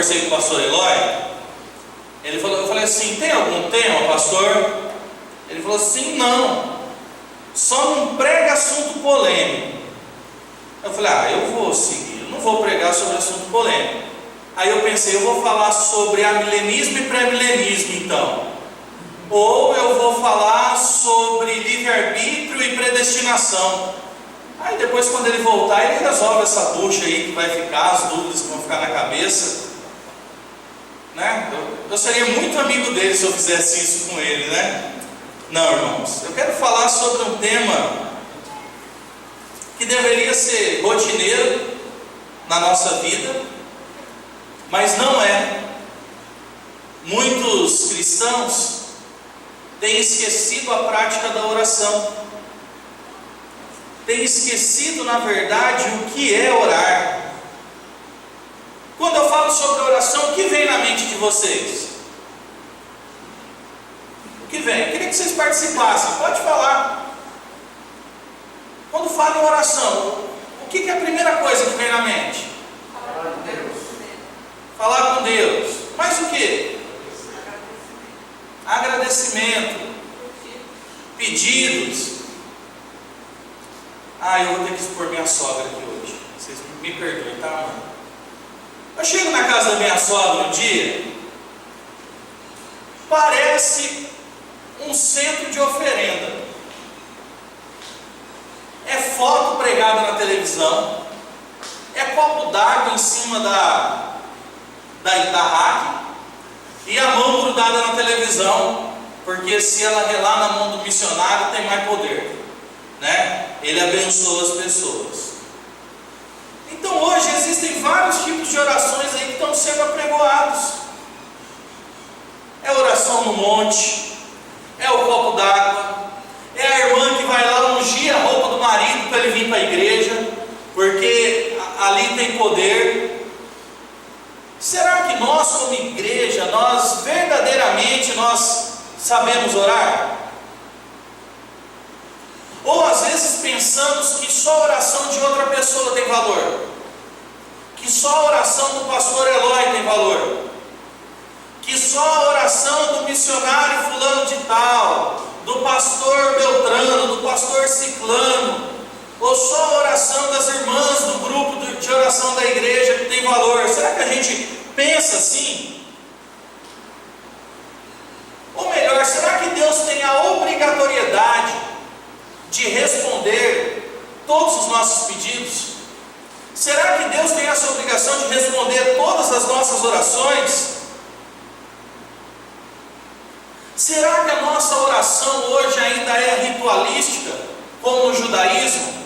conversei com o pastor Eloy, ele falou, eu falei assim, tem algum tema, pastor? Ele falou assim, não, só não prega assunto polêmico. Eu falei, eu vou seguir, eu não vou pregar sobre assunto polêmico. Aí eu pensei, eu vou falar sobre amilenismo e pré-milenismo então. Ou eu vou falar sobre livre-arbítrio e predestinação. Aí depois, quando ele voltar, ele resolve essa bucha aí que vai ficar, as dúvidas que vão ficar na cabeça, né? Eu seria muito amigo dele se eu fizesse isso com ele, né? Não, irmãos, eu quero falar sobre um tema que deveria ser rotineiro na nossa vida, mas não é. Muitos cristãos têm esquecido a prática da oração, têm esquecido, na verdade, o que é orar. Quando eu falo sobre oração, o que vem na mente de vocês? O que vem? Eu queria que vocês participassem, pode falar. Quando falo em oração, o que é a primeira coisa que vem na mente? Falar com Deus. Falar com Deus. Mas o que? Agradecimento. Pedidos. Eu vou ter que expor minha sogra aqui hoje. Vocês me perdoem, tá, mãe? Eu chego na casa da minha sogra um dia, parece um centro de oferenda. É foto pregada na televisão, é copo d'água em cima da rack e a mão grudada na televisão, porque se ela relar na mão do missionário tem mais poder, né? Ele abençoa as pessoas. Então hoje existem vários tipos de orações aí que estão sendo apregoados. É oração no monte, é o copo d'água, é a irmã que vai lá ungir a roupa do marido para ele vir para a igreja, porque ali tem poder. Será que nós como igreja, nós verdadeiramente sabemos orar? Ou às vezes pensamos que só a oração de outra pessoa tem valor, que só a oração do pastor Eloy tem valor, que só a oração do missionário fulano de tal, do pastor Beltrano, do pastor Ciclano, ou só a oração das irmãs do grupo de oração da igreja que tem valor. Será que a gente pensa assim? Ou melhor, será que Deus tem a obrigatoriedade de responder todos os nossos pedidos? Será que Deus tem essa obrigação de responder todas as nossas orações? Será que a nossa oração hoje ainda é ritualística, como no judaísmo,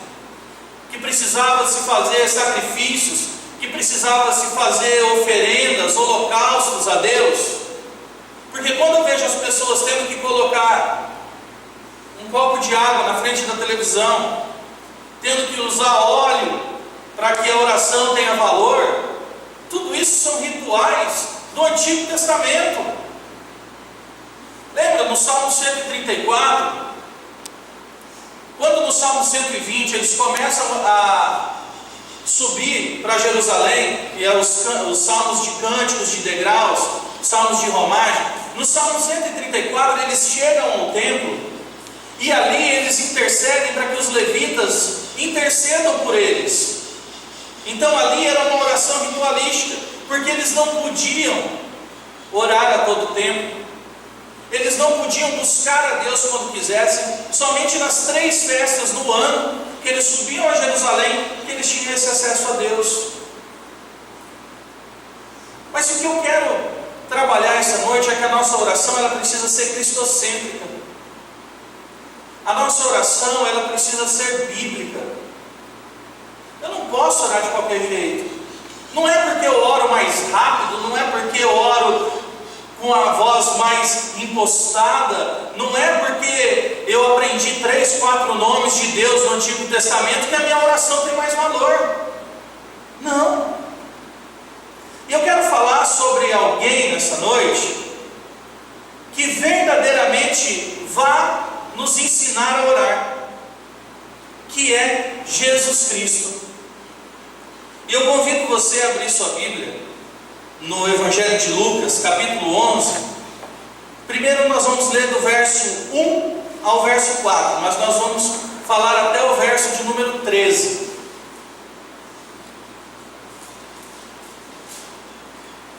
que precisava se fazer sacrifícios, que precisava se fazer oferendas, holocaustos a Deus? Porque quando eu vejo as pessoas tendo que colocar um copo de água na frente da televisão, tendo que usar óleo para que a oração tenha valor, tudo isso são rituais do Antigo Testamento. Lembra no Salmo 134, quando no Salmo 120 eles começam a subir para Jerusalém, que é os salmos de cânticos de degraus, salmos de romagem. No Salmo 134 eles chegam ao templo e ali eles intercedem para que os levitas intercedam por eles. Então ali era uma oração ritualística, porque eles não podiam orar a todo tempo, eles não podiam buscar a Deus quando quisessem. Somente nas 3 festas no ano que eles subiam a Jerusalém, que eles tinham esse acesso a Deus. Mas o que eu quero trabalhar essa noite é que a nossa oração ela precisa ser cristocêntrica. A nossa oração ela precisa ser bíblica. Eu não posso orar de qualquer jeito. Não é porque eu oro mais rápido, não é porque eu oro com a voz mais impostada, não é porque eu aprendi 3, 4 nomes de Deus no Antigo Testamento que a minha oração tem mais valor. Não. E eu quero falar sobre alguém nessa noite que verdadeiramente vai nos ensinar a orar, que é Jesus Cristo. E eu convido você a abrir sua Bíblia no Evangelho de Lucas, capítulo 11. Primeiro nós vamos ler do verso 1 ao verso 4, mas nós vamos falar até o verso de número 13.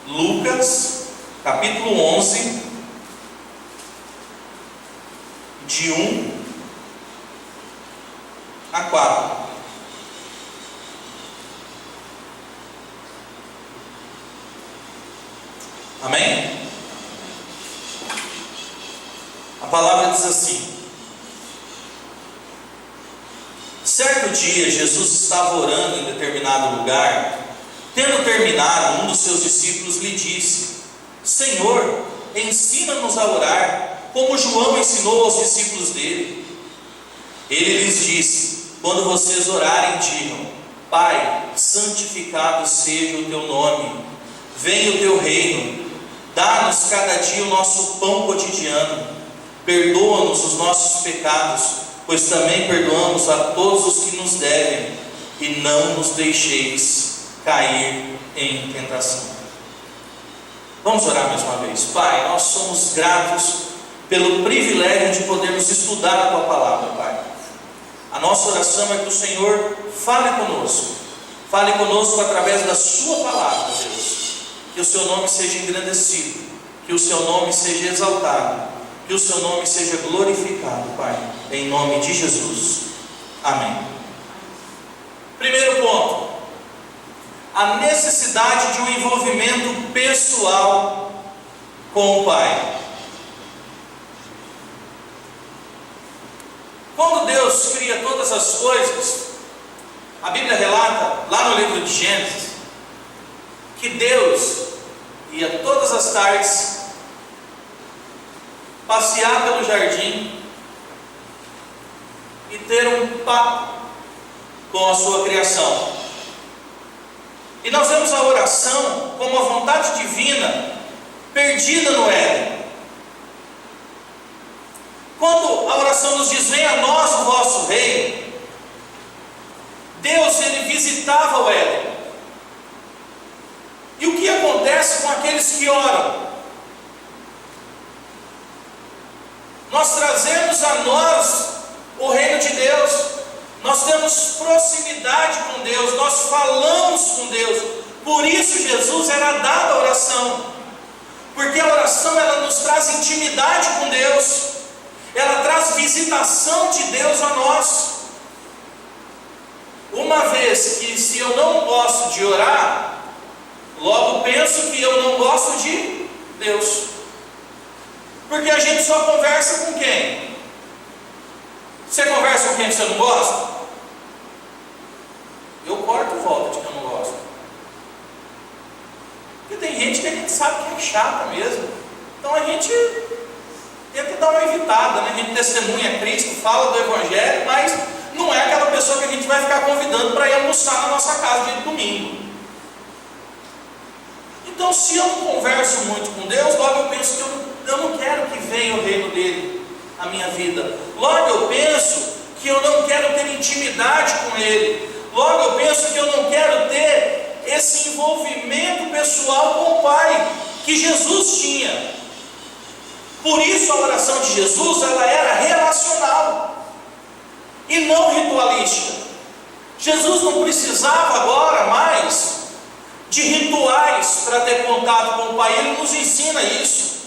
Lucas, capítulo 11, de 1 a 4. Amém? A palavra diz assim: certo dia Jesus estava orando em determinado lugar. Tendo terminado, um dos seus discípulos lhe disse: Senhor, ensina-nos a orar, como João ensinou aos discípulos dele. Ele lhes disse: quando vocês orarem, digam: Pai, santificado seja o teu nome, venha o teu reino, dá-nos cada dia o nosso pão cotidiano, perdoa-nos os nossos pecados, pois também perdoamos a todos os que nos devem, e não nos deixeis cair em tentação. Vamos orar mais uma vez. Pai, nós somos gratos pelo privilégio de podermos estudar a tua palavra, Pai. A nossa oração é que o Senhor fale conosco através da sua palavra, Deus. Que o seu nome seja engrandecido, que o seu nome seja exaltado, que o seu nome seja glorificado, Pai, em nome de Jesus. Amém. Primeiro ponto: a necessidade de um envolvimento pessoal com o Pai. Quando Deus cria todas as coisas, a Bíblia relata, lá no livro de Gênesis, que Deus ia todas as tardes passear pelo jardim e ter um papo com a sua criação. E nós vemos a oração como a vontade divina perdida no Éden. Quando a oração nos diz: venha a nós o vosso reino, Deus, ele visitava o Éden. E o que acontece com aqueles que oram? Nós trazemos a nós o reino de Deus. Nós temos proximidade com Deus, nós falamos com Deus. Por isso Jesus era dado a oração, porque a oração ela nos traz intimidade com Deus, ela traz visitação de Deus a nós. Uma vez que se eu não gosto de orar, logo penso que eu não gosto de Deus, porque a gente só conversa com quem? Você conversa com quem você não gosta? Eu corto volta de quem eu não gosto. Porque tem gente que a gente sabe que é chata mesmo. Então a gente tenta dar uma evitada, né? A gente testemunha Cristo, fala do Evangelho, mas não é aquela pessoa que a gente vai ficar convidando para ir almoçar na nossa casa dia de domingo. Então, se eu não converso muito com Deus, logo eu penso que eu não quero que venha o reino dele na minha vida. Logo eu penso que eu não quero ter intimidade com ele. Logo eu penso que eu não quero ter esse envolvimento pessoal com o Pai que Jesus tinha. Por isso a oração de Jesus ela era relacional e não ritualística. Jesus não precisava agora mais de rituais para ter contato com o Pai. Ele nos ensina isso.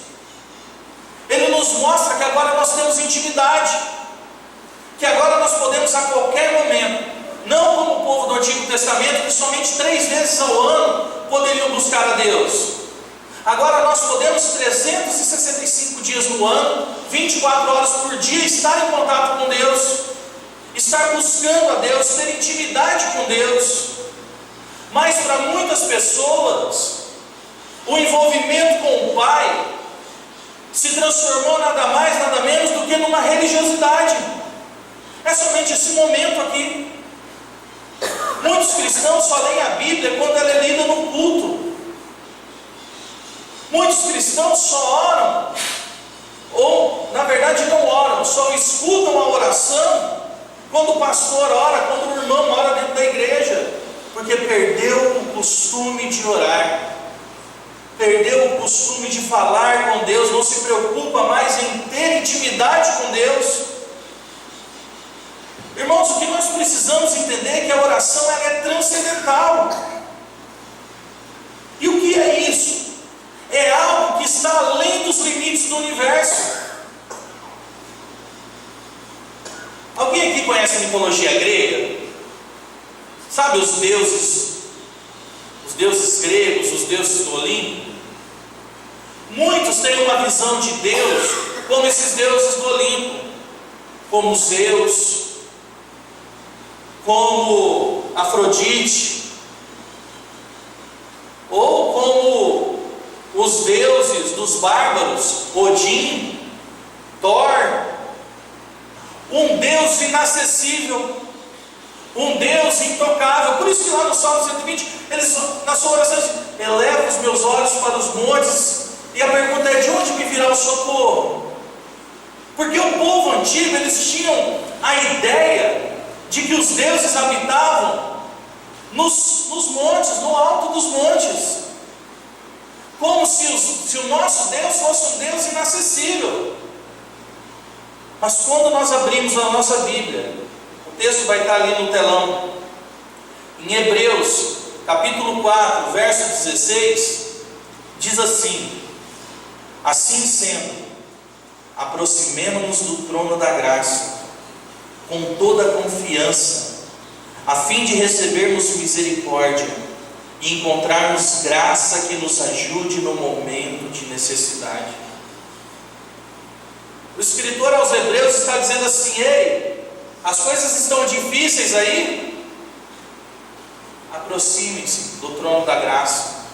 Ele nos mostra que agora nós temos intimidade, que agora nós podemos a qualquer momento, não como o povo do Antigo Testamento, que somente 3 vezes ao ano poderiam buscar a Deus. Agora nós podemos 365 dias no ano, 24 horas por dia, estar em contato com Deus, estar buscando a Deus, ter intimidade com Deus. Mas para muitas pessoas, o envolvimento com o Pai se transformou nada mais, nada menos do que numa religiosidade. É somente esse momento aqui. Muitos cristãos só leem a Bíblia quando ela é lida no culto. Muitos cristãos só oram, ou na verdade não oram, só escutam a oração quando o pastor ora, quando o irmão ora dentro da igreja, porque perdeu o costume de orar. perdeu o costume de falar com Deus, não se preocupa mais em ter intimidade com Deus. Irmãos, o que nós precisamos entender é que a oração ela é transcendental. E o que é isso? É algo que está além dos limites do universo. Alguém aqui conhece a mitologia grega? Sabe os deuses gregos, os deuses do Olimpo? Muitos têm uma visão de Deus como esses deuses do Olimpo, como Zeus, como Afrodite, ou como os deuses dos bárbaros, Odin, Thor. Um Deus inacessível, um Deus intocável. Por isso que lá no Salmo 120, eles, na sua oração, dizem: eleva os meus olhos para os montes. E a pergunta é: de onde me virá o socorro? Porque o povo antigo, eles tinham a ideia de que os deuses habitavam nos montes, no alto dos montes, como se o nosso Deus fosse um Deus inacessível. Mas quando nós abrimos a nossa Bíblia, o texto vai estar ali no telão, em Hebreus capítulo 4, verso 16, diz assim: assim sendo, aproximemo-nos do trono da graça, com toda a confiança, a fim de recebermos misericórdia e encontrarmos graça que nos ajude no momento de necessidade. O escritor aos Hebreus está dizendo assim: ei, as coisas estão difíceis aí? Aproximem-se do trono da graça.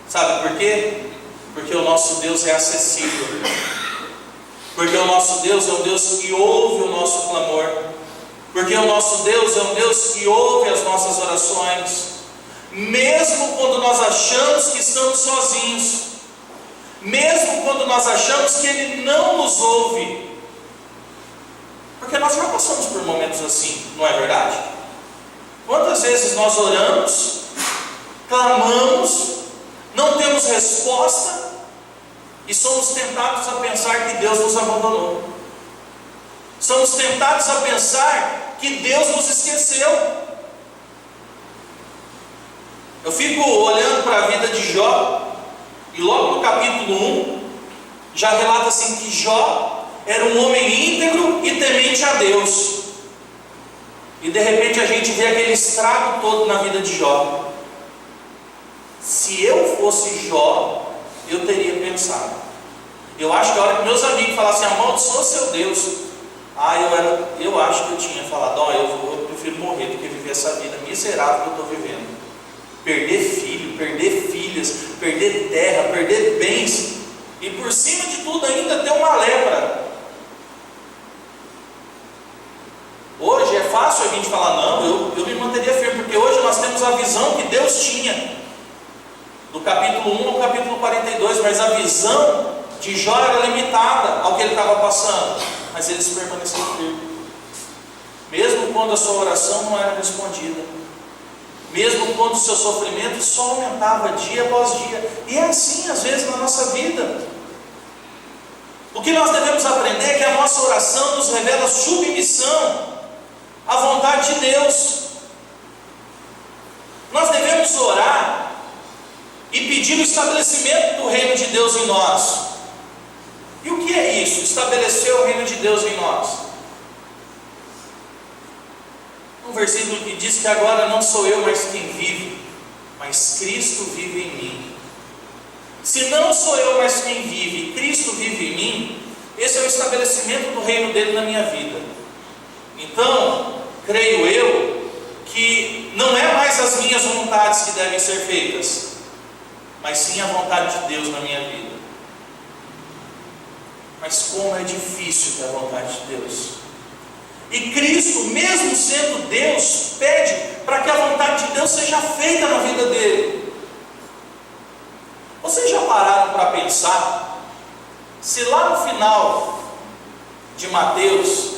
Sabe por quê? Porque o nosso Deus é acessível. Porque o nosso Deus é um Deus que ouve o nosso clamor. Porque o nosso Deus é um Deus que ouve as nossas orações, mesmo quando nós achamos que estamos sozinhos, mesmo quando nós achamos que Ele não nos ouve. Porque nós já passamos por momentos assim, não é verdade? Quantas vezes nós oramos, clamamos, não temos resposta e somos tentados a pensar que Deus nos abandonou. Somos tentados a pensar que Deus nos esqueceu. Eu fico olhando para a vida de Jó, e logo no capítulo 1, já relata assim que Jó era um homem íntegro e temente a Deus. E de repente a gente vê aquele estrago todo na vida de Jó. Se eu fosse Jó, eu teria pensado. Eu acho que a hora que meus amigos falassem: amaldiçoa seu Deus, eu acho que eu tinha falado: eu prefiro morrer do que viver essa vida miserável que eu estou vivendo. Perder filho, perder filhas, perder terra, perder bens, e por cima de tudo ainda ter uma lepra. Hoje é fácil a gente falar: não, eu me manteria firme, porque hoje nós temos a visão que Deus tinha, do capítulo 1 ao capítulo 42, mas a visão de Jó era limitada ao que ele estava passando, mas eles permaneceram firmes, mesmo quando a sua oração não era respondida, mesmo quando o seu sofrimento só aumentava dia após dia. E é assim às vezes na nossa vida. O que nós devemos aprender é que a nossa oração nos revela submissão à vontade de Deus. Nós devemos orar e pedir o estabelecimento do reino de Deus em nós. E o que é isso? Estabelecer o reino de Deus em nós. Um versículo que diz que agora não sou eu mais quem vive, mas Cristo vive em mim. Se não sou eu mais quem vive, Cristo vive em mim, esse é o estabelecimento do reino dele na minha vida. Então, creio eu que não é mais as minhas vontades que devem ser feitas, mas sim a vontade de Deus na minha vida. Mas como é difícil ter a vontade de Deus. E Cristo, mesmo sendo Deus, pede para que a vontade de Deus seja feita na vida dele. Vocês já pararam para pensar se lá no final de Mateus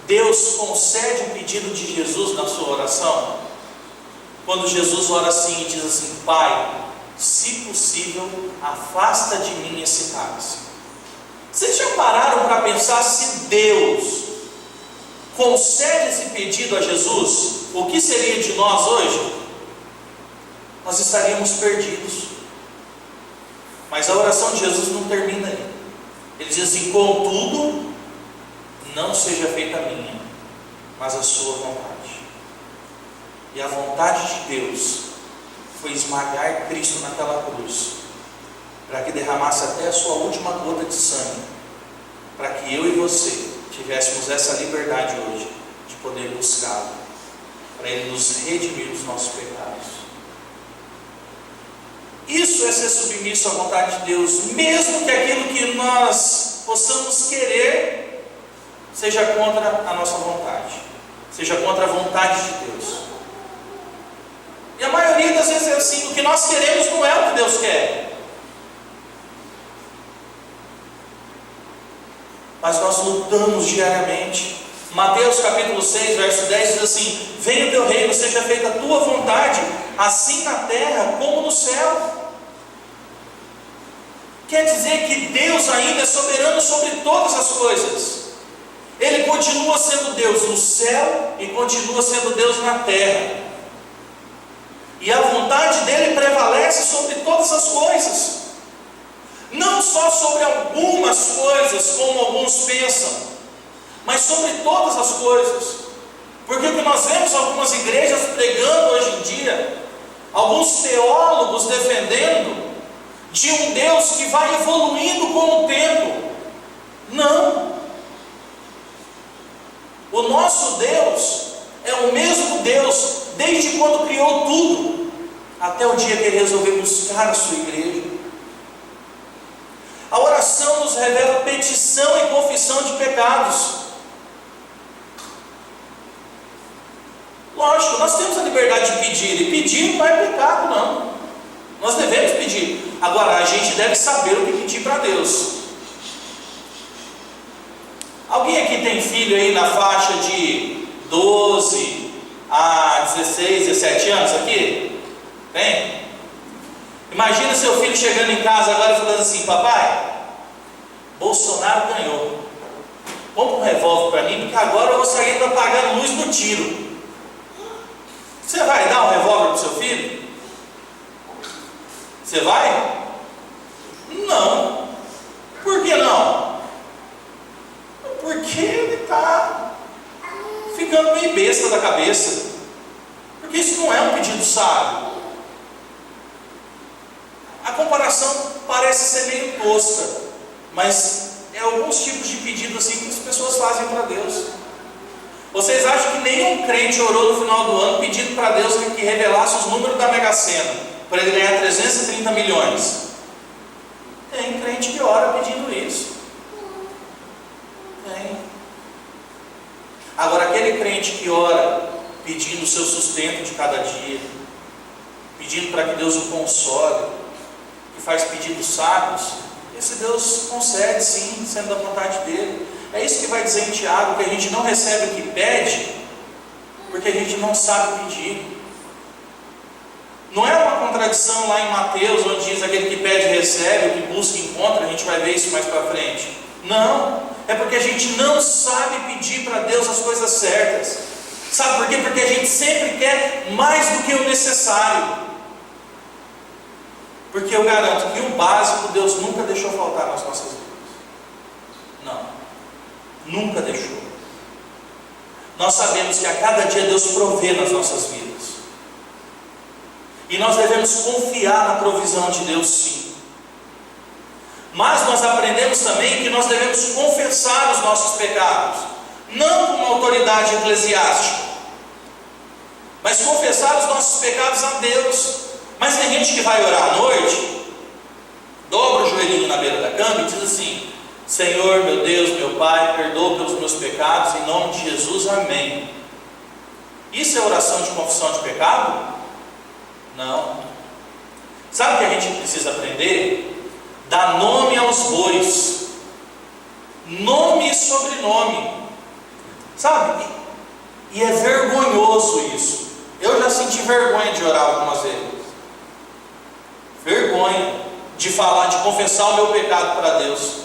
Deus concede o pedido de Jesus na sua oração? Quando Jesus ora assim e diz assim: Pai, se possível, afasta de mim esse cálice. Vocês já pararam para pensar se Deus concede esse pedido a Jesus? O que seria de nós hoje? Nós estaríamos perdidos. Mas a oração de Jesus não termina aí. Ele diz assim: contudo, não seja feita a minha, mas a sua vontade. E a vontade de Deus foi esmagar Cristo naquela cruz, para que derramasse até a sua última gota de sangue, para que eu e você tivéssemos essa liberdade hoje de poder buscá-lo, para Ele nos redimir dos nossos pecados. Isso é ser submisso à vontade de Deus, mesmo que aquilo que nós possamos querer seja contra a nossa vontade, seja contra a vontade de Deus. E a maioria das vezes é assim: o que nós queremos não é o que Deus quer. Mas nós lutamos diariamente. Mateus capítulo 6, verso 10 diz assim: venha o teu reino, seja feita a tua vontade, assim na terra como no céu. Quer dizer que Deus ainda é soberano sobre todas as coisas. Ele continua sendo Deus no céu e continua sendo Deus na terra. E a vontade dele prevalece sobre todas as coisas. Não só sobre algumas coisas, como alguns pensam, mas sobre todas as coisas. Porque o que nós vemos algumas igrejas pregando hoje em dia, alguns teólogos defendendo de um Deus que vai evoluindo com o tempo. Não. O nosso Deus é o mesmo Deus desde quando criou tudo, até o dia que Ele resolveu buscar a sua igreja. A oração nos revela petição e confissão de pecados. Lógico, nós temos a liberdade de pedir, e pedir não é pecado, não. Nós devemos pedir. Agora, a gente deve saber o que pedir para Deus. Alguém aqui tem filho aí na faixa de 12 a 16, 17 anos aqui? Tem? Imagina seu filho chegando em casa agora e falando assim: papai, Bolsonaro ganhou, compra um revólver para mim, porque agora eu vou sair para pagar luz no tiro. Você vai dar um revólver para o seu filho? Você vai? Não. Por que não? Porque ele está ficando meio besta da cabeça. Porque isso não é um pedido sábio. A comparação parece ser meio tosca, mas é alguns tipos de pedido assim que as pessoas fazem para Deus. Vocês acham que nenhum crente orou no final do ano pedindo para Deus que revelasse os números da Mega Sena, para ele ganhar 330 milhões? Tem crente que ora pedindo isso. Tem. Agora, aquele crente que ora pedindo o seu sustento de cada dia, pedindo para que Deus o console, que faz pedidos sábios, esse Deus concede sim, sendo da vontade dele. É isso que vai dizer em Tiago, que a gente não recebe o que pede, porque a gente não sabe pedir. Não é uma contradição lá em Mateus, onde diz: aquele que pede recebe, o que busca encontra. A gente vai ver isso mais para frente. Não, é porque a gente não sabe pedir para Deus as coisas certas. Sabe por quê? Porque a gente sempre quer mais do que o necessário. Porque eu garanto que o básico Deus nunca deixou faltar nas nossas vidas. Não, nunca deixou. Nós sabemos que a cada dia Deus provê nas nossas vidas. E nós devemos confiar na provisão de Deus, sim. Mas nós aprendemos também que nós devemos confessar os nossos pecados, não com uma autoridade eclesiástica, mas confessar os nossos pecados a Deus. Mas tem gente que vai orar à noite, dobra o joelhinho na beira da cama e diz assim: Senhor, meu Deus, meu Pai, perdoa pelos meus pecados, em nome de Jesus, amém. Isso é oração de confissão de pecado? Não. Sabe o que a gente precisa aprender? Dar nome aos bois, nome e sobrenome, sabe? E é vergonhoso isso. Eu já senti vergonha de orar algumas vezes. vergonha de falar, de confessar o meu pecado para Deus.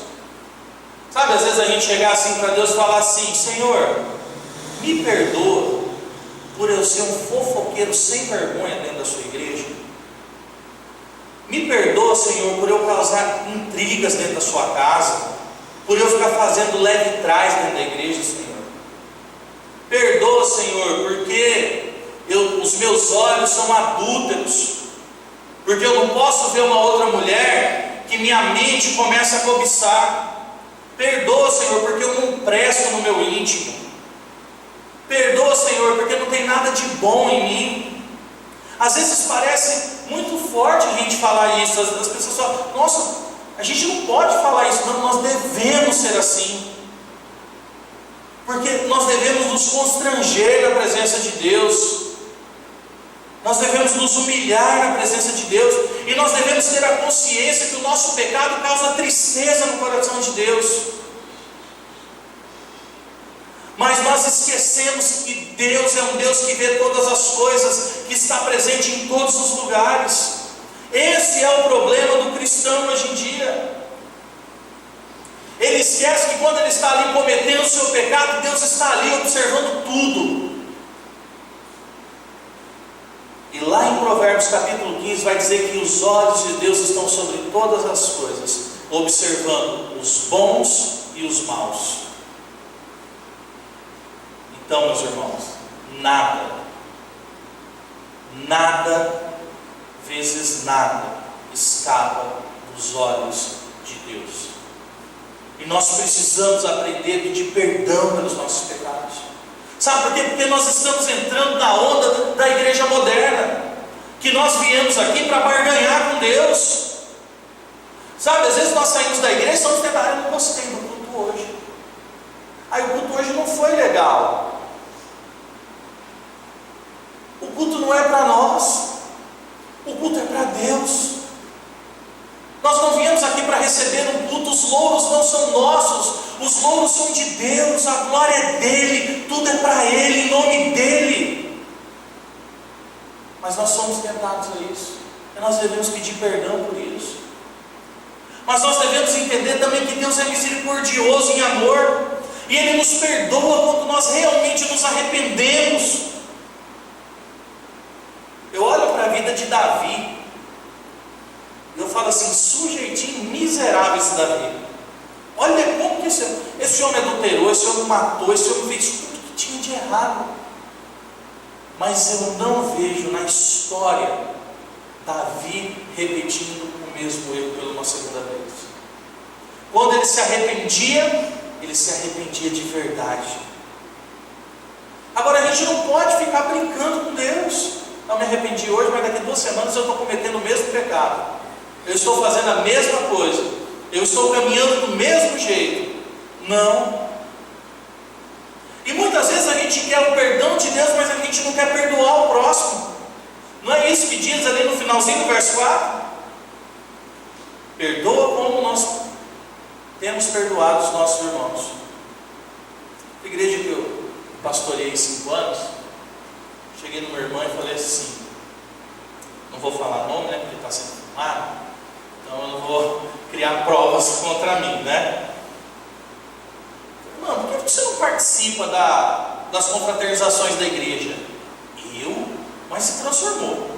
Sabe, às vezes a gente chegar assim para Deus e falar assim: Senhor, me perdoa por eu ser um fofoqueiro sem vergonha dentro da sua igreja. Me perdoa, Senhor, por eu causar intrigas dentro da sua casa, por eu ficar fazendo leve trás dentro da igreja, Senhor. Perdoa, Senhor, porque os meus olhos são adúlteros, porque eu não posso ver uma outra mulher que minha mente começa a cobiçar. Perdoa, Senhor, porque eu não presto no meu íntimo. Perdoa, Senhor, porque não tem nada de bom em mim. Às vezes parece muito forte a gente falar isso. As pessoas falam: nossa, a gente não pode falar isso. Não, nós devemos ser assim, porque nós devemos nos constranger na presença de Deus. Nós devemos nos humilhar na presença de Deus, e nós devemos ter a consciência que o nosso pecado causa tristeza no coração de Deus. Mas nós esquecemos que Deus é um Deus que vê todas as coisas, que está presente em todos os lugares. Esse é o problema do cristão hoje em dia. Ele esquece que quando ele está ali cometendo o seu pecado, Deus está ali observando tudo. E lá em Provérbios capítulo 15 vai dizer que os olhos de Deus estão sobre todas as coisas, observando os bons e os maus. Então, meus irmãos, nada vezes nada escapa dos olhos de Deus. E nós precisamos aprender a pedir perdão pelos nossos pecados. Sabe por quê? Porque nós estamos entrando na onda da igreja moderna, que nós viemos aqui para barganhar com Deus. Sabe, às vezes nós saímos da igreja e estamos tentando: eu não gostei do culto hoje. Aí o culto hoje não foi legal. O culto não é para nós, o culto é para Deus. Nós não viemos aqui para receber um culto. Os louros não são nossos, os louros são de Deus, a glória é dele, tudo é para ele, em nome dele. Mas nós somos tentados a isso, e nós devemos pedir perdão por isso. Mas nós devemos entender também que Deus é misericordioso em amor, e Ele nos perdoa quando nós realmente nos arrependemos. Eu olho para a vida de Davi, e eu falo assim: sujeitinho miserável esse Davi. Olha como que esse homem adulterou, esse homem matou, esse homem fez tudo que tinha de errado. Mas eu não vejo na história Davi repetindo o mesmo erro pela uma segunda vez. Quando ele se arrependia de verdade. Agora, a gente não pode ficar brincando com Deus. Não, me arrependi hoje, mas daqui a 2 semanas eu estou cometendo o mesmo pecado, eu estou fazendo a mesma coisa, eu estou caminhando do mesmo jeito. Não. E muitas vezes a gente quer o perdão de Deus, mas a gente não quer perdoar o próximo. Não é isso que diz ali no finalzinho do verso 4? Perdoa como nós temos perdoado os nossos irmãos. A igreja que eu pastorei 5 anos, cheguei numa irmã e falei assim, não vou falar nome, né, porque está sendo filmado, então eu não vou criar provas contra mim, né? Irmã, por que você não participa das confraternizações da igreja? Eu? Mas se transformou.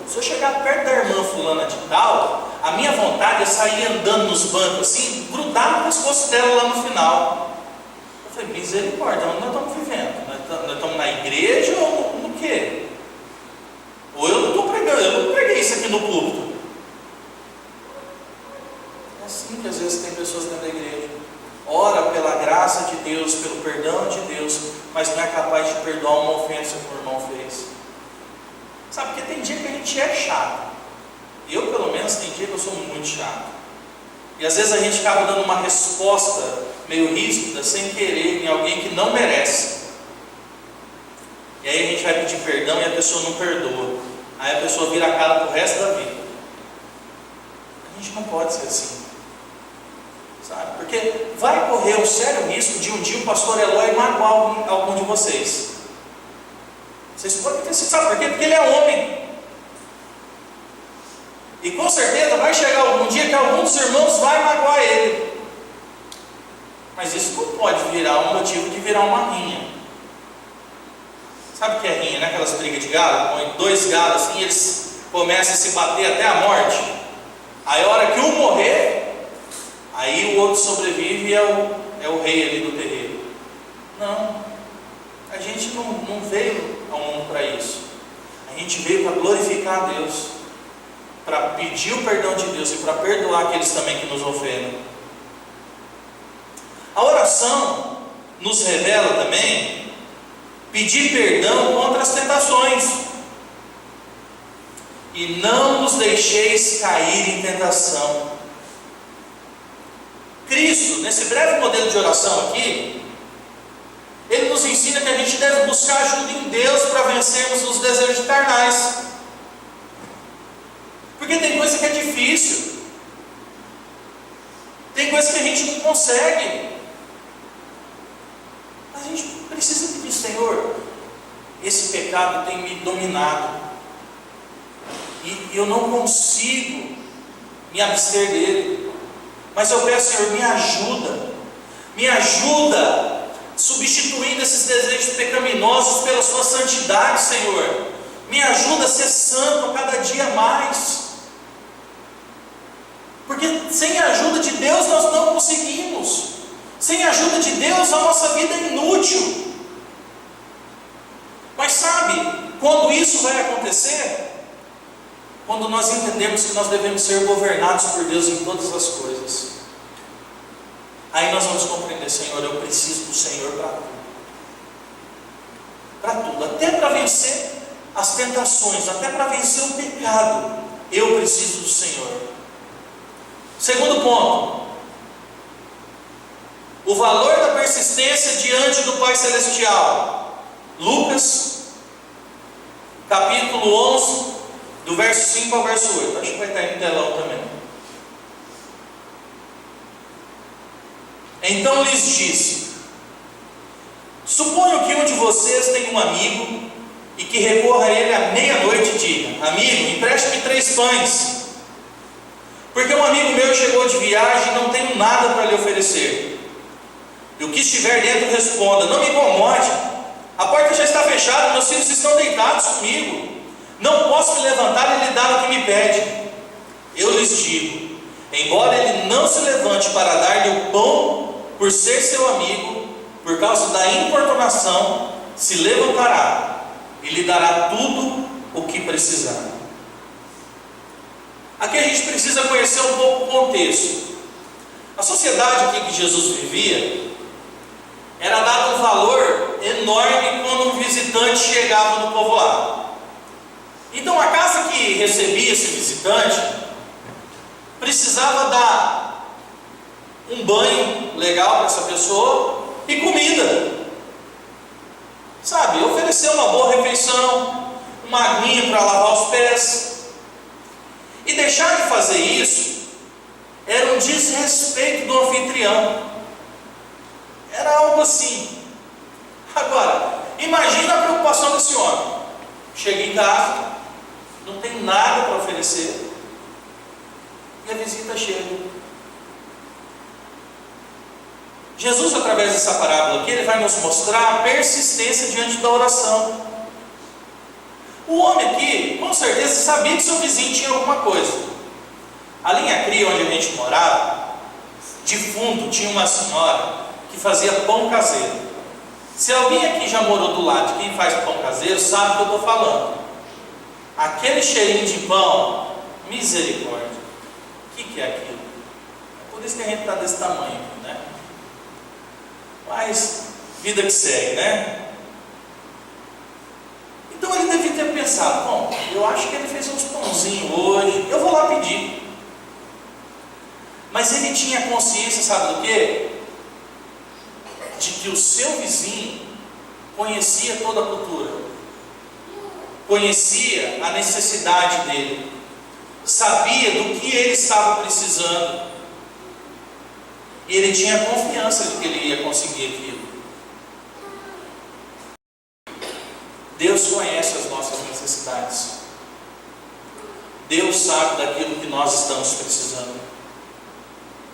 Se eu chegar perto da irmã fulana de tal, a minha vontade é sair andando nos bancos assim, grudar no pescoço dela lá no final. Eu falei: misericórdia, onde nós estamos vivendo? Nós estamos na igreja ou no quê? Ou eu não estou pregando, eu não preguei isso aqui no púlpito. É assim que às vezes tem pessoas dentro da igreja. Ora pela graça de Deus, pelo perdão de Deus, mas não é capaz de perdoar uma ofensa que o irmão fez. Sabe, porque tem dia que a gente é chato. Eu, pelo menos, tem dia que eu sou muito chato. E às vezes a gente acaba dando uma resposta meio ríspida, sem querer, em alguém que não merece. E aí a gente vai pedir perdão e a pessoa não perdoa. Aí a pessoa vira a cara pro resto da vida. A gente não pode ser assim. Sabe? Porque vai correr um sério risco de um dia o pastor Eloy magoar algum de vocês. Vocês podem ter sido, sabe por quê? Porque ele é homem. E com certeza vai chegar algum dia que algum dos irmãos vai magoar ele. Mas isso não pode virar um motivo de virar uma rinha. Sabe o que é rinha, né? Aquelas brigas de galo, põe dois galos assim, eles começam a se bater até a morte. Aí a hora que um morrer, aí o outro sobrevive e é o rei ali do terreiro. Não, a gente não veio ao mundo para isso. A gente veio para glorificar a Deus, para pedir o perdão de Deus e para perdoar aqueles também que nos ofendem. A oração nos revela também pedir perdão contra as tentações. E não nos deixeis cair em tentação. Cristo, nesse breve modelo de oração aqui, Ele nos ensina que a gente deve buscar ajuda em Deus para vencermos os desejos carnais. Porque tem coisa que é difícil. Tem coisa que a gente não consegue. A gente precisa pedir: Senhor, esse pecado tem me dominado. E eu não consigo me abster dele. Mas eu peço: Senhor, me ajuda. Me ajuda substituindo esses desejos pecaminosos pela sua santidade, Senhor. Me ajuda a ser santo a cada dia mais. Porque sem a ajuda de Deus nós não conseguimos. Sem a ajuda de Deus a nossa vida é inútil. Mas sabe quando isso vai acontecer? Quando nós entendemos que nós devemos ser governados por Deus em todas as coisas. Aí nós vamos compreender: Senhor, eu preciso do Senhor para tudo. Para tudo, até para vencer as tentações, até para vencer o pecado, eu preciso do Senhor. Segundo ponto: o valor da persistência diante do Pai Celestial. Lucas, capítulo 11, do verso 5 ao verso 8. Acho que vai estar aí no telão também. Então lhes disse: suponho que um de vocês tenha um amigo e que recorra a ele à meia-noite e diga: amigo, empreste-me 3 pães, porque um amigo meu chegou de viagem e não tenho nada para lhe oferecer. E o que estiver dentro responda: não me incomode, a porta já está fechada, meus filhos estão deitados comigo, não posso me levantar e lhe dar o que me pede. Eu lhes digo: embora ele não se levante para dar-lhe o pão por ser seu amigo, por causa da importunação, se levantará e lhe dará tudo o que precisar. Aqui a gente precisa conhecer um pouco o contexto. A sociedade aqui que Jesus vivia, era dado um valor enorme quando um visitante chegava no povoado. Então a casa que recebia esse visitante precisava dar um banho legal para essa pessoa e comida, sabe, oferecer uma boa refeição, uma aguinha para lavar os pés. E deixar de fazer isso era um desrespeito do anfitrião. Era algo assim. Agora, imagina a preocupação desse homem. Chega em casa, não tem nada para oferecer, e a visita chega. Jesus, através dessa parábola aqui, ele vai nos mostrar a persistência diante da oração. O homem aqui, com certeza, sabia que seu vizinho tinha alguma coisa. Ali em Acre, onde a gente morava, de fundo tinha uma senhora que fazia pão caseiro. Se alguém aqui já morou do lado de quem faz pão caseiro, sabe o que eu estou falando. Aquele cheirinho de pão, misericórdia. O que é aquilo? É por isso que a gente está desse tamanho aqui, né? Mas, vida que segue, né? Então ele devia ter pensado: bom, eu acho que ele fez uns pãozinhos hoje, eu vou lá pedir. Mas ele tinha consciência, sabe do quê? De que o seu vizinho conhecia toda a cultura, conhecia a necessidade dele, sabia do que ele estava precisando, e ele tinha confiança de que ele ia conseguir aquilo. Deus conhece as nossas necessidades. Deus sabe daquilo que nós estamos precisando.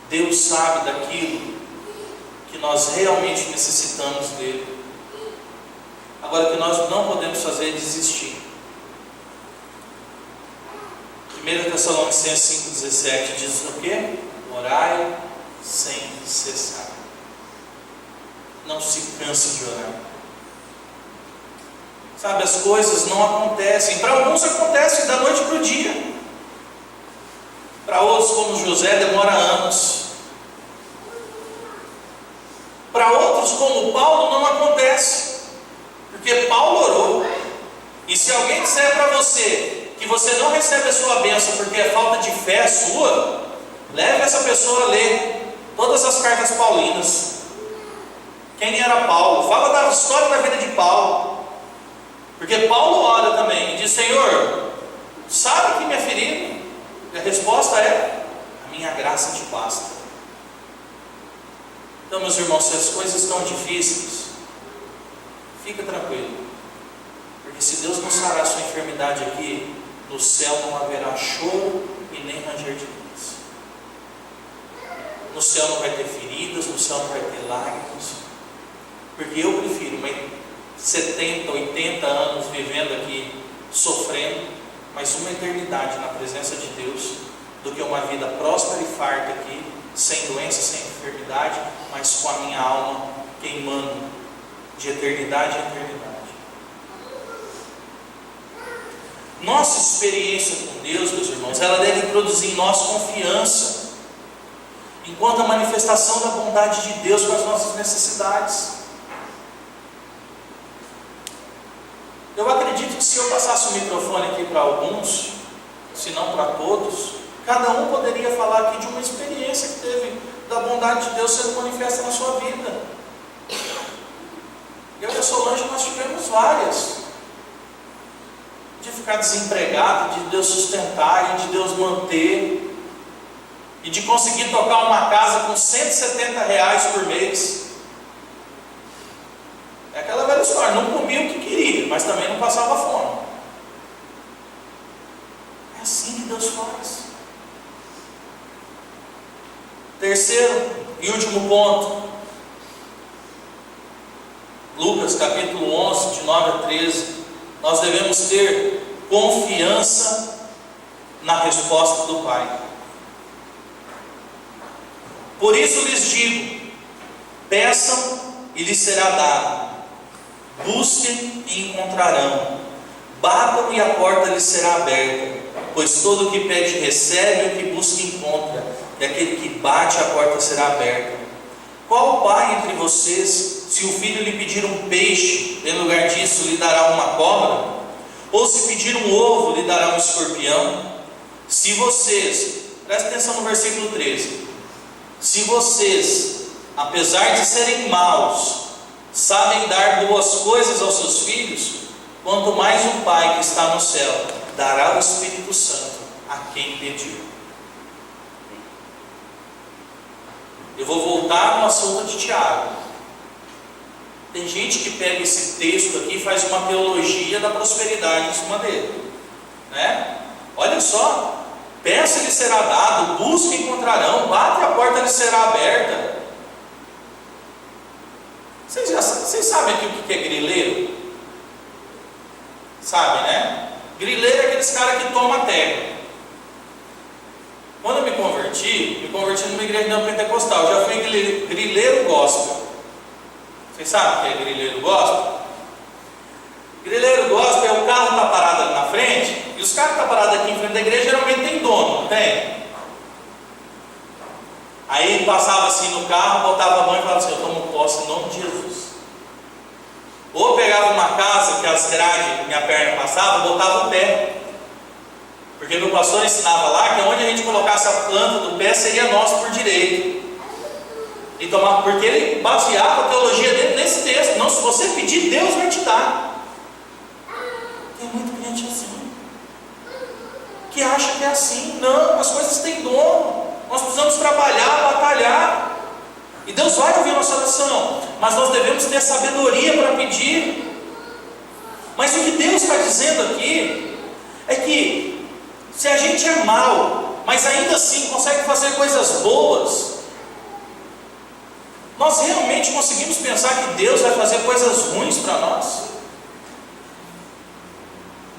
Deus sabe daquilo que nós realmente necessitamos dele. Agora, o que nós não podemos fazer é desistir. 1 Tessalonicenses 5,17 diz o quê? Orai sem cessar. Não se canse de orar. Sabe, as coisas não acontecem. Para alguns acontecem da noite para o dia. Para outros, como José, demora anos. Para outros, como Paulo, não acontece. Porque Paulo orou. E se alguém disser para você que você não recebe a sua bênção porque é falta de fé sua, leve essa pessoa a ler todas as cartas paulinas. Quem era Paulo? Fala da história da vida de Paulo. Porque Paulo ora também e diz: Senhor, sabe que me é ferido? E a resposta é: a minha graça te basta. Então, meus irmãos, se as coisas estão difíceis, fica tranquilo. Porque se Deus não sarar a sua enfermidade aqui, no céu não haverá choro e nem ranger de dentes. No céu não vai ter feridas, no céu não vai ter lágrimas. Porque eu prefiro 70, 80 anos vivendo aqui, sofrendo, mas uma eternidade na presença de Deus, do que uma vida próspera e farta aqui, sem doença, sem enfermidade, mas com a minha alma queimando de eternidade em eternidade. Nossa experiência com Deus, meus irmãos, ela deve produzir em nós confiança, enquanto a manifestação da bondade de Deus com as nossas necessidades. Eu acredito que se eu passasse o microfone aqui para alguns, se não para todos, cada um poderia falar aqui de uma experiência que teve da bondade de Deus sendo manifesta na sua vida. Eu e a Solange, nós tivemos várias. De ficar desempregado, de Deus sustentar e de Deus manter, e de conseguir tocar uma casa com R$170 por mês. É aquela velha história: não comia o que queria, mas também não passava fome. É assim que Deus faz. Terceiro e último ponto, Lucas capítulo 11, de 9 a 13. Nós devemos ter confiança na resposta do Pai. Por isso lhes digo: peçam e lhes será dado, busquem e encontrarão, batam e a porta lhes será aberta, pois todo o que pede recebe, o que busca encontra, e aquele que bate a porta será aberta. Qual pai entre vocês, se o filho lhe pedir um peixe, em lugar disso lhe dará uma cobra? Ou se pedir um ovo, lhe dará um escorpião? Se vocês, presta atenção no versículo 13, se vocês, apesar de serem maus, sabem dar boas coisas aos seus filhos, quanto mais o Pai que está no céu dará o Espírito Santo a quem pedir. Eu vou voltar no assunto de Tiago. Tem gente que pega esse texto aqui e faz uma teologia da prosperidade em cima dele, né? Olha só: peça e lhe será dado, busca e encontrarão, bate e a porta lhe será aberta. Vocês sabem aqui o que é grileiro? Sabem, né? Grileiro é aqueles caras que tomam terra. Quando eu me converti numa igreja neopentecostal. Eu já fui grileiro gospel. Vocês sabem o que é grileiro gospel? Grileiro gospel é o carro que está parado ali na frente, e os carros que estão parados aqui em frente da igreja geralmente tem dono, não tem? Aí ele passava assim no carro, botava a mão e falava assim: eu tomo posse em nome de Jesus. Ou pegava uma casa que as grades, minha perna passava, botava o pé. Porque meu pastor ensinava lá que onde a gente colocasse a planta do pé seria nosso por direito. E tomava, porque ele baseava a teologia dele nesse texto. Não, se você pedir, Deus vai te dar. Tem muito crente assim, que acha que é assim. Não, as coisas têm dono. Nós precisamos trabalhar, batalhar, e Deus vai ouvir a nossa oração, mas nós devemos ter sabedoria para pedir. Mas o que Deus está dizendo aqui é que Se a gente é mau, mas ainda assim consegue fazer coisas boas, nós realmente conseguimos pensar que Deus vai fazer coisas ruins para nós?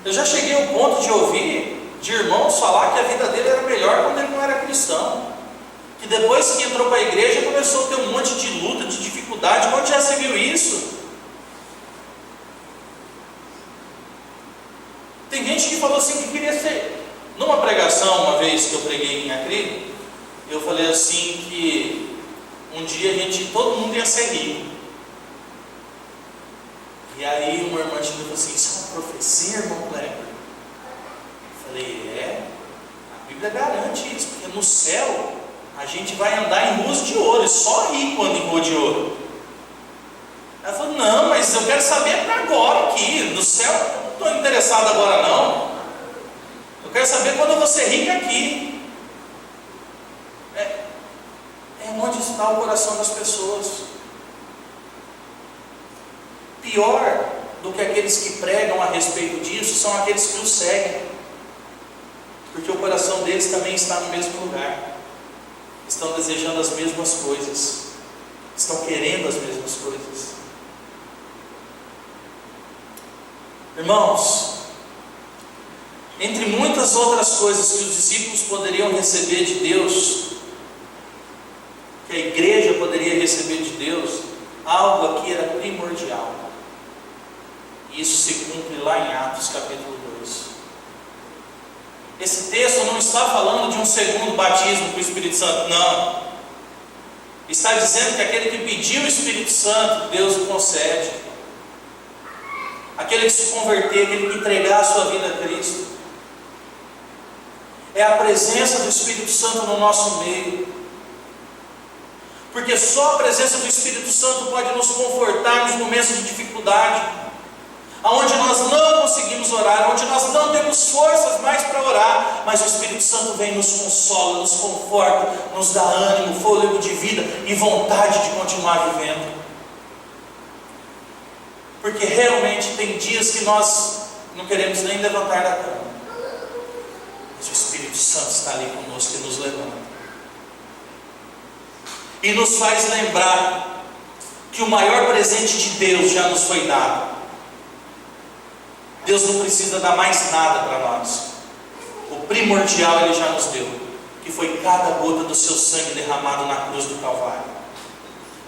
Eu já cheguei ao ponto de ouvir de irmãos falar que a vida dele era melhor quando ele não era cristão, que depois que entrou para a igreja começou a ter um monte de luta, de dificuldade. Onde já se viu isso? Tem gente que falou assim que queria ser. Numa pregação, uma vez que eu preguei em Acre, eu falei assim que um dia todo mundo ia ser rico. E aí uma irmã chegou e falou assim: isso é uma profecia, irmão Kleber? Eu falei: a Bíblia garante isso, porque no céu a gente vai andar em ruas de ouro, e só rico anda em rua de ouro. Ela falou: não, mas eu quero saber para agora aqui, no céu eu não estou interessado agora não. Eu quero saber quando eu vou ser rico aqui. É onde está o coração das pessoas. Pior do que aqueles que pregam a respeito disso são aqueles que o seguem, porque o coração deles também está no mesmo lugar, estão desejando as mesmas coisas, estão querendo as mesmas coisas. Irmãos, entre muitas outras coisas que os discípulos poderiam receber de Deus, que a igreja poderia receber de Deus, algo aqui era primordial. E isso se cumpre lá em Atos capítulo 2. Esse texto não está falando de um segundo batismo com o Espírito Santo, não. Está dizendo que aquele que pediu o Espírito Santo, Deus o concede. Aquele que se converter, aquele que entregar a sua vida a Cristo. É a presença do Espírito Santo no nosso meio. Porque só a presença do Espírito Santo pode nos confortar nos momentos de dificuldade, aonde nós não conseguimos orar, onde nós não temos forças mais para orar, mas o Espírito Santo vem, nos consola, nos conforta, nos dá ânimo, fôlego de vida e vontade de continuar vivendo. Porque realmente tem dias que nós não queremos nem levantar da cama, mas o Espírito Santo está ali conosco e nos levanta e nos faz lembrar que o maior presente de Deus já nos foi dado. Deus não precisa dar mais nada para nós. O primordial Ele já nos deu, que foi cada gota do seu sangue derramado na cruz do Calvário.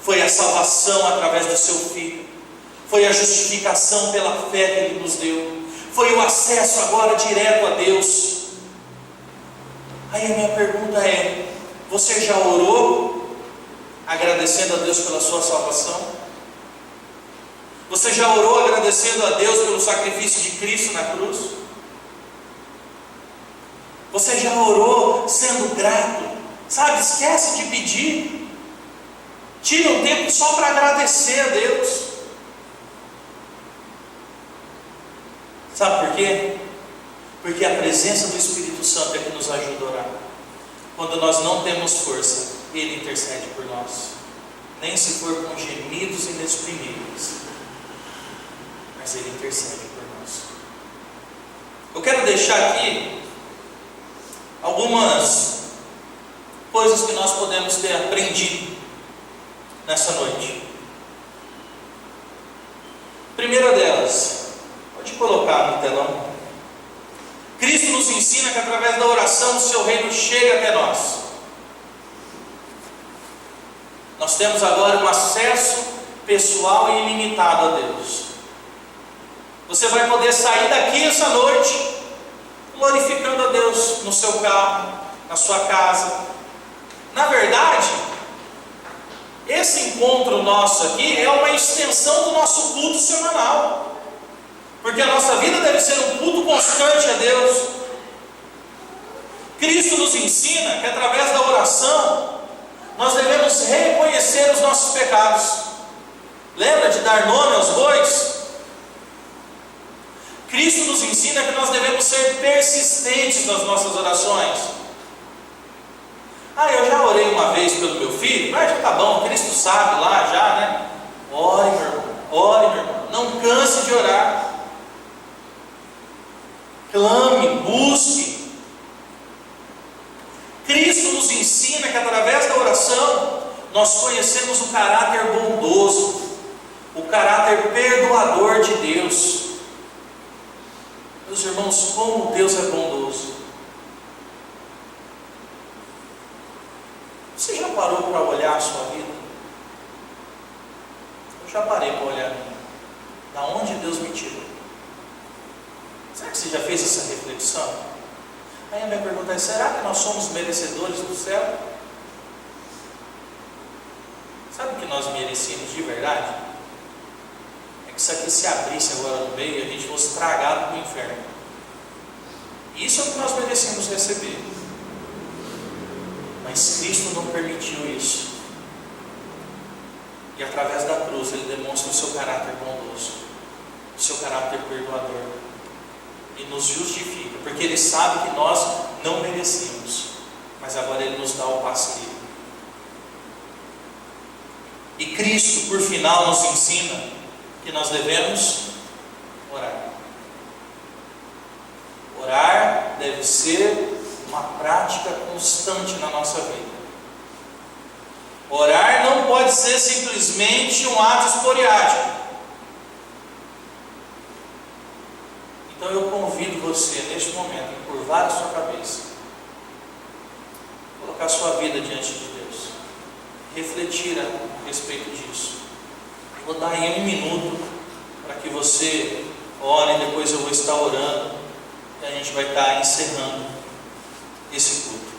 Foi a salvação através do seu Filho. Foi a justificação pela fé que Ele nos deu. Foi o acesso agora direto a Deus. Aí a minha pergunta é: você já orou agradecendo a Deus pela sua salvação? Você já orou agradecendo a Deus pelo sacrifício de Cristo na cruz? Você já orou sendo grato? Sabe, esquece de pedir. Tira um tempo só para agradecer a Deus. Sabe por quê? Porque a presença do Espírito Santo é que nos ajuda a orar. Quando nós não temos força, Ele intercede por nós. Nem se for com gemidos inexprimíveis, mas Ele intercede por nós. Eu quero deixar aqui algumas coisas que nós podemos ter aprendido nessa noite. Primeira delas, pode colocar no telão. Cristo nos ensina que através da oração o seu reino chega até nós. Nós temos agora um acesso pessoal e ilimitado a Deus. Você vai poder sair daqui essa noite glorificando a Deus no seu carro, na sua casa. Na verdade, esse encontro nosso aqui é uma extensão do nosso culto semanal, porque a nossa vida deve ser um culto constante a Deus. Cristo nos ensina que através da oração nós devemos reconhecer os nossos pecados. Lembra de dar nome aos bois? Cristo nos ensina que nós devemos ser persistentes nas nossas orações. Eu já orei uma vez pelo meu filho, mas já está bom, Cristo sabe lá já, né? Ore, meu irmão, ore, meu irmão. Não canse de orar. Clame, busque, Cristo nos ensina que através da oração nós conhecemos o caráter bondoso, o caráter perdoador de Deus. Meus irmãos, como Deus é bondoso. Você já parou para olhar a sua vida? Eu já parei para olhar. Da onde Deus me tirou? Será que você já fez essa reflexão? Aí a minha pergunta é: será que nós somos merecedores do céu? Sabe o que nós merecemos de verdade? É que isso aqui se abrisse agora no meio e a gente fosse tragado para o inferno. Isso é o que nós merecemos receber. Mas Cristo não permitiu isso. E através da cruz Ele demonstra o seu caráter bondoso, o seu caráter perdoador, e nos justifica, porque Ele sabe que nós não merecemos, mas agora Ele nos dá o passe livre. E Cristo, por final, nos ensina que nós devemos orar. Orar deve ser uma prática constante na nossa vida. Orar não pode ser simplesmente um ato esporádico. Então eu convido você, neste momento, a encurvar a sua cabeça, colocar a sua vida diante de Deus, refletir a respeito disso. Eu vou dar aí 1 minuto para que você ore, depois eu vou estar orando e a gente vai estar encerrando esse culto.